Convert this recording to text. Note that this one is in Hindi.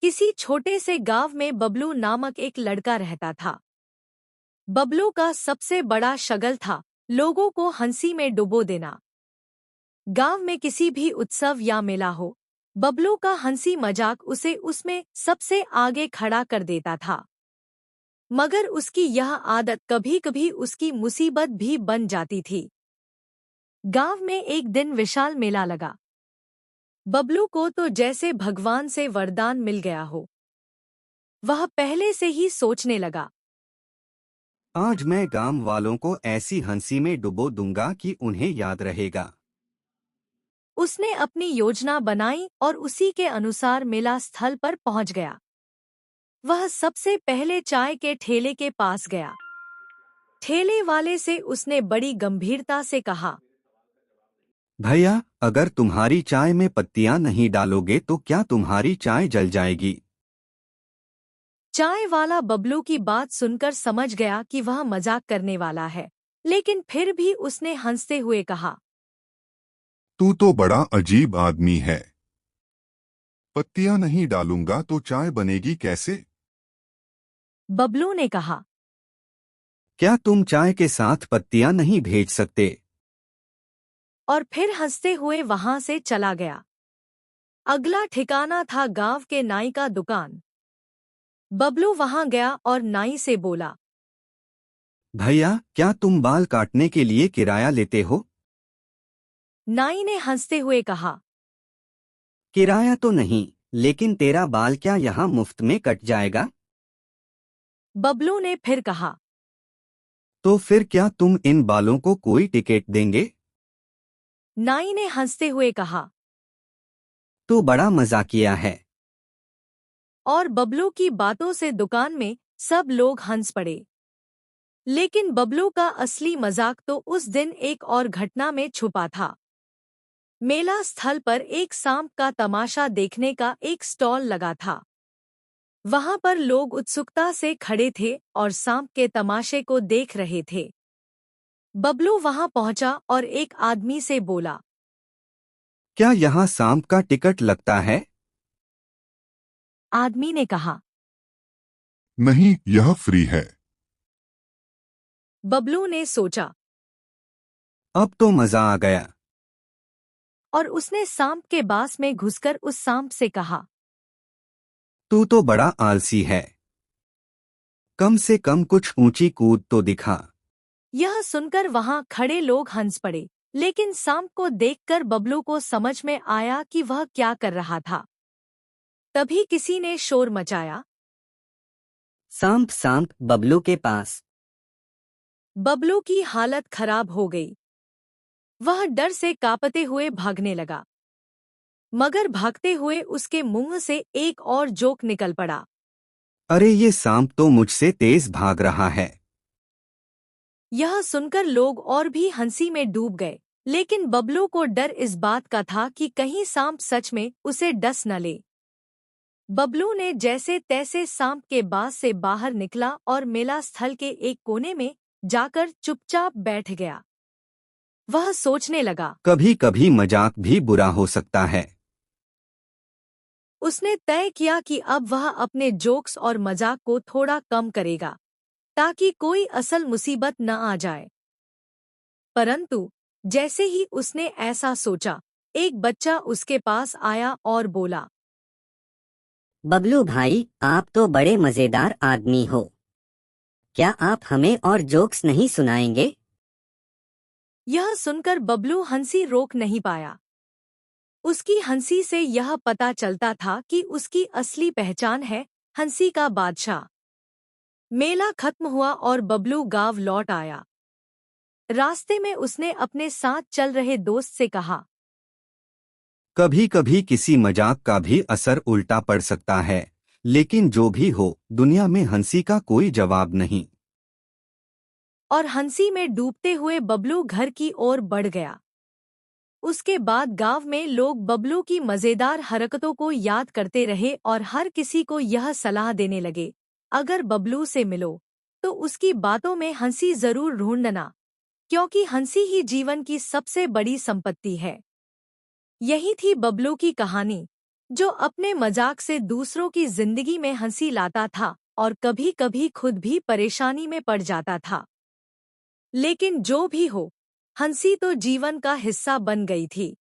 किसी छोटे से गांव में बबलू नामक एक लड़का रहता था। बबलू का सबसे बड़ा शगल था लोगों को हंसी में डुबो देना। गांव में किसी भी उत्सव या मेला हो, बबलू का हंसी मजाक उसे उसमें सबसे आगे खड़ा कर देता था। मगर उसकी यह आदत कभी कभी उसकी मुसीबत भी बन जाती थी। गांव में एक दिन विशाल मेला लगा। बबलू को तो जैसे भगवान से वरदान मिल गया हो। वह पहले से ही सोचने लगा, आज मैं गांव वालों को ऐसी हंसी में डुबो दूंगा कि उन्हें याद रहेगा। उसने अपनी योजना बनाई और उसी के अनुसार मेला स्थल पर पहुंच गया। वह सबसे पहले चाय के ठेले के पास गया। ठेले वाले से उसने बड़ी गंभीरता से कहा, भैया, अगर तुम्हारी चाय में पत्तियां नहीं डालोगे तो क्या तुम्हारी चाय जल जाएगी? चाय वाला बबलू की बात सुनकर समझ गया कि वह मजाक करने वाला है, लेकिन फिर भी उसने हंसते हुए कहा, तू तो बड़ा अजीब आदमी है। पत्तियां नहीं डालूंगा तो चाय बनेगी कैसे? बबलू ने कहा। क्या तुम चाय के साथ पत्तियां नहीं भेज सकते? और फिर हंसते हुए वहां से चला गया। अगला ठिकाना था गांव के नाई का दुकान। बबलू वहां गया और नाई से बोला, भैया, क्या तुम बाल काटने के लिए किराया लेते हो? नाई ने हंसते हुए कहा, किराया तो नहीं, लेकिन तेरा बाल क्या यहाँ मुफ्त में कट जाएगा? बबलू ने फिर कहा, तो फिर क्या तुम इन बालों को कोई टिकट देंगे? नाई ने हंसते हुए कहा। तो बड़ा मजाकिया है। और बबलू की बातों से दुकान में सब लोग हंस पड़े। लेकिन बबलू का असली मजाक तो उस दिन एक और घटना में छुपा था। मेला स्थल पर एक सांप का तमाशा देखने का एक स्टॉल लगा था। वहां पर लोग उत्सुकता से खड़े थे और सांप के तमाशे को देख रहे थे। बबलू वहां पहुंचा और एक आदमी से बोला, क्या यहाँ सांप का टिकट लगता है? आदमी ने कहा। नहीं, यह फ्री है। बबलू ने सोचा अब तो मजा आ गया। और उसने सांप के बास में घुसकर उस सांप से कहा, तू तो बड़ा आलसी है। कम से कम कुछ ऊंची कूद तो दिखा। यह सुनकर वहां खड़े लोग हंस पड़े, लेकिन सांप को देखकर बबलू को समझ में आया कि वह क्या कर रहा था। तभी किसी ने शोर मचाया, सांप सांप बबलू के पास। बबलू की हालत खराब हो गई। वह डर से कांपते हुए भागने लगा। मगर भागते हुए उसके मुंह से एक और जोक निकल पड़ा। अरे, ये सांप तो मुझसे तेज भाग रहा है। यह सुनकर लोग और भी हंसी में डूब गए, लेकिन बबलू को डर इस बात का था कि कहीं सांप सच में उसे डस न ले। बबलू ने जैसे तैसे सांप के बास से बाहर निकला और मेला स्थल के एक कोने में जाकर चुपचाप बैठ गया। वह सोचने लगा। कभी कभी मजाक भी बुरा हो सकता है। उसने तय किया कि अब वह अपने जोक्स और मजाक को थोड़ा कम करेगा, ताकि कोई असल मुसीबत न आ जाए। परंतु जैसे ही उसने ऐसा सोचा, एक बच्चा उसके पास आया और बोला, बबलू भाई, आप तो बड़े मजेदार आदमी हो। क्या आप हमें और जोक्स नहीं सुनाएंगे? यह सुनकर बबलू हंसी रोक नहीं पाया। उसकी हंसी से यह पता चलता था कि उसकी असली पहचान है हंसी का बादशाह। मेला खत्म हुआ और बबलू गांव लौट आया। रास्ते में उसने अपने साथ चल रहे दोस्त से कहा, कभी कभी किसी मजाक का भी असर उल्टा पड़ सकता है, लेकिन जो भी हो, दुनिया में हंसी का कोई जवाब नहीं। और हंसी में डूबते हुए बबलू घर की ओर बढ़ गया। उसके बाद गांव में लोग बबलू की मजेदार हरकतों को याद करते रहे और हर किसी को यह सलाह देने लगे, अगर बबलू से मिलो तो उसकी बातों में हंसी जरूर ढूंढना, क्योंकि हंसी ही जीवन की सबसे बड़ी संपत्ति है। यही थी बबलू की कहानी। जो अपने मजाक से दूसरों की जिंदगी में हंसी लाता था और कभी-कभी खुद भी परेशानी में पड़ जाता था। लेकिन जो भी हो, हंसी तो जीवन का हिस्सा बन गई थी।